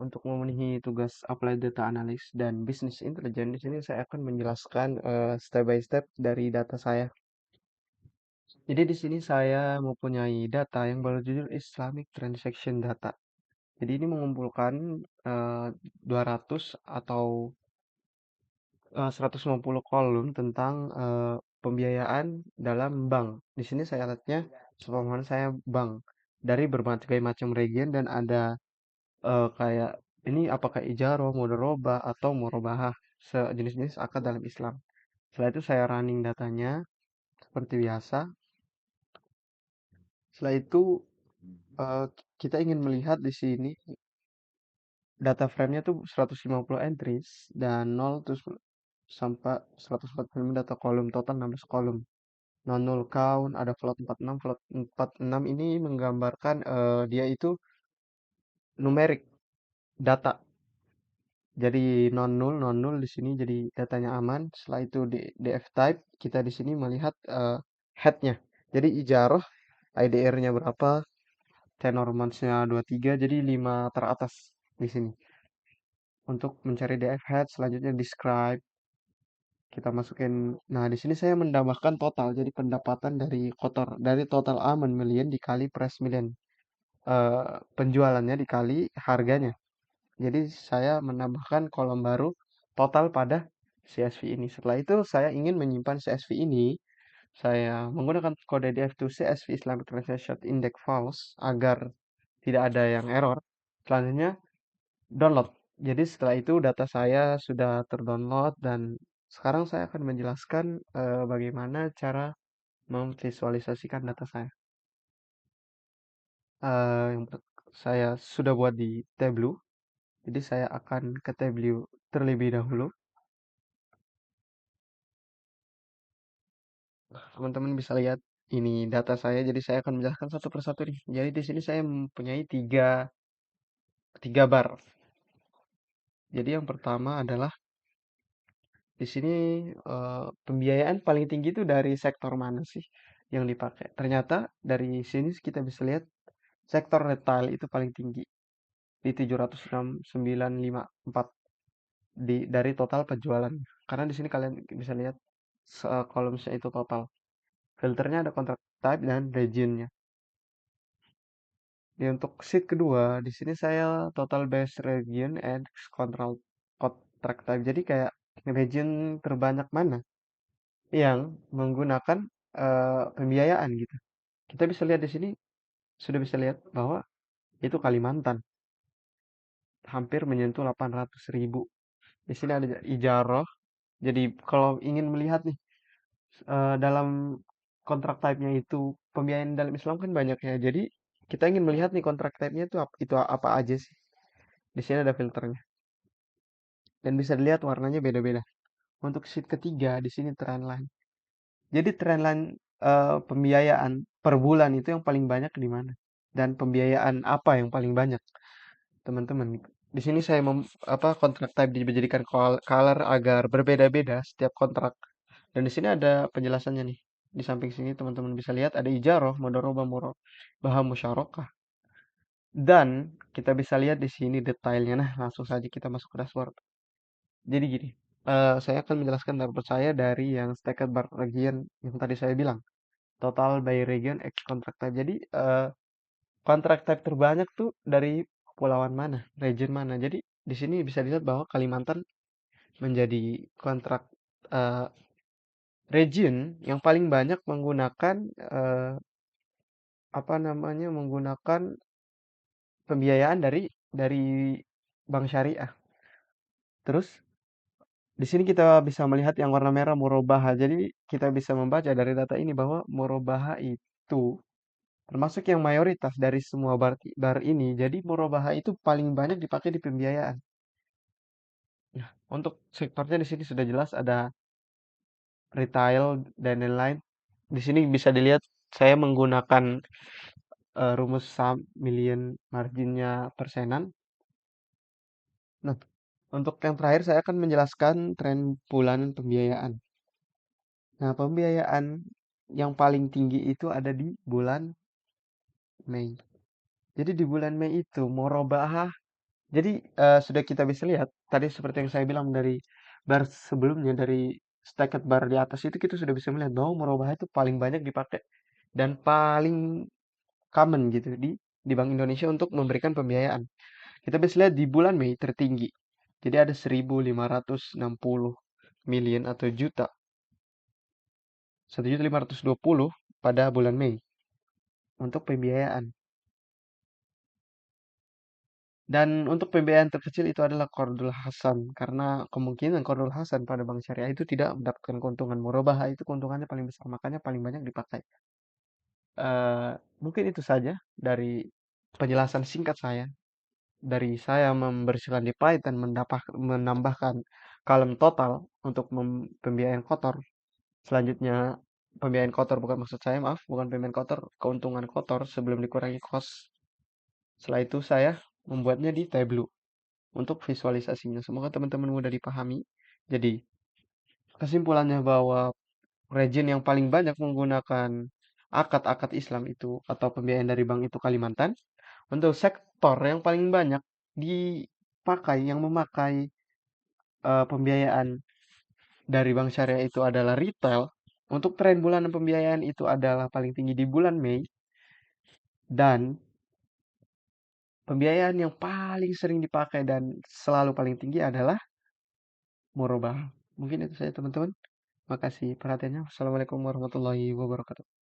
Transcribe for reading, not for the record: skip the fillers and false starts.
untuk memenuhi tugas Applied Data Analyst dan Business Intelligence, di sini saya akan menjelaskan step by step dari data saya. Jadi di sini saya mempunyai data yang berjudul Islamic Transaction Data. Jadi ini mengumpulkan 200 atau 150 kolom tentang pembiayaan dalam bank. Di sini saya lihatnya sepemahaman saya bank dari berbagai macam region dan ada kayak ini apakah ijaroh, mudharabah atau murabahah sejenis-jenis akad dalam Islam. Setelah itu saya running datanya seperti biasa. Setelah itu eh, kita ingin melihat di sini data frame-nya tuh 150 entries dan 0 terus sampai 145 data kolom total 16 kolom. Non null count, ada float 46, float 46 ini menggambarkan dia itu numerik data. Jadi non null di sini jadi datanya aman. Setelah itu di df type kita di sini melihat headnya. Jadi ijarah IDR-nya berapa, tenor months-nya 23, jadi 5 teratas di sini. Untuk mencari df head selanjutnya describe kita masukin. Nah, di sini saya menambahkan total. Jadi pendapatan dari kotor dari total aman million dikali price million. Penjualannya dikali harganya. Jadi saya menambahkan kolom baru total pada CSV ini. Setelah itu saya ingin menyimpan CSV ini. Saya menggunakan kode df to CSV Islamic Translation Index Files agar tidak ada yang error. Selanjutnya download. Jadi setelah itu data saya sudah terdownload dan sekarang saya akan menjelaskan bagaimana cara memvisualisasikan data saya. Yang saya sudah buat di Tableau. Jadi saya akan ke Tableau terlebih dahulu. Teman-teman bisa lihat ini data saya. Jadi saya akan menjelaskan satu persatu nih. Jadi di sini saya mempunyai tiga bar. Jadi yang pertama adalah di sini pembiayaan paling tinggi itu dari sektor mana sih yang dipakai? Ternyata dari sini kita bisa lihat sektor retail itu paling tinggi di 706,954 dari total penjualan. Karena di sini kalian bisa lihat kolomnya itu total. Filternya ada contract type dan regionnya. Di untuk sheet kedua, di sini saya total base region and control contract type. Jadi kayak region terbanyak mana yang menggunakan pembiayaan gitu. Kita bisa lihat di sini sudah bisa lihat bahwa itu Kalimantan hampir menyentuh 800.000. Di sini ada ijaroh. Jadi kalau ingin melihat nih dalam kontrak type-nya itu pembiayaan dalam Islam kan banyak ya. Jadi kita ingin melihat nih kontrak type-nya itu apa aja sih. Di sini ada filternya dan bisa dilihat warnanya beda-beda. Untuk sheet ketiga di sini trendline. Jadi trendline pembiayaan per bulan itu yang paling banyak di mana? Dan pembiayaan apa yang paling banyak, teman-teman? Di sini saya kontrak type dijadikan color agar berbeda-beda setiap kontrak. Dan di sini ada penjelasannya nih. Di samping sini teman-teman bisa lihat ada ijaroh, mudharabah, murabahah, musyarakah. Dan kita bisa lihat di sini detailnya. Nah, langsung saja kita masuk ke dashboard. Jadi gini, saya akan menjelaskan dashboard saya dari yang stacked bar region yang tadi saya bilang. Total by region X contract type. Jadi contract type terbanyak tuh dari kepulauan mana, region mana. Jadi di sini bisa dilihat bahwa Kalimantan menjadi kontrak eh, region yang paling banyak menggunakan menggunakan pembiayaan dari bank syariah. Terus di sini kita bisa melihat yang warna merah murabaha. Jadi kita bisa membaca dari data ini bahwa murabaha itu termasuk yang mayoritas dari semua bar ini. Jadi murabaha itu paling banyak dipakai di pembiayaan. Nah, untuk sektornya di sini sudah jelas ada retail dan lain-lain. Di sini bisa dilihat saya menggunakan rumus sum million marginnya persenan. Nah, untuk yang terakhir saya akan menjelaskan tren bulanan pembiayaan. Nah, pembiayaan yang paling tinggi itu ada di bulan Mei. Jadi di bulan Mei itu Morobahah Jadi sudah kita bisa lihat tadi seperti yang saya bilang dari bar sebelumnya dari stacked bar di atas itu kita sudah bisa melihat bahwa murabah itu paling banyak dipakai dan paling common gitu di Bank Indonesia untuk memberikan pembiayaan. Kita bisa lihat di bulan Mei tertinggi. Jadi ada 1.560 million atau juta, 1.520 pada bulan Mei untuk pembiayaan. Dan untuk pembiayaan terkecil itu adalah Qardul Hasan karena kemungkinan Qardul Hasan pada bank syariah itu tidak mendapatkan keuntungan murabah itu keuntungannya paling besar makanya paling banyak dipakai. Eh, Mungkin itu saja dari penjelasan singkat saya. Dari saya membersihkan di pipe dan menambahkan kalem total untuk pembiayaan kotor. Selanjutnya pembiayaan kotor bukan maksud saya maaf bukan pembiayaan kotor keuntungan kotor sebelum dikurangi cost. Setelah itu saya membuatnya di Tableau untuk visualisasinya. Semoga teman-teman mudah dipahami. Jadi kesimpulannya bahwa region yang paling banyak menggunakan akad-akad Islam itu atau pembiayaan dari bank itu Kalimantan. Untuk sektor yang paling banyak dipakai, yang memakai pembiayaan dari bank syariah itu adalah retail. Untuk tren bulanan pembiayaan itu adalah paling tinggi di bulan Mei dan pembiayaan yang paling sering dipakai dan selalu paling tinggi adalah murabah. Mungkin itu saja teman-teman. Makasih perhatiannya. Wassalamualaikum warahmatullahi wabarakatuh.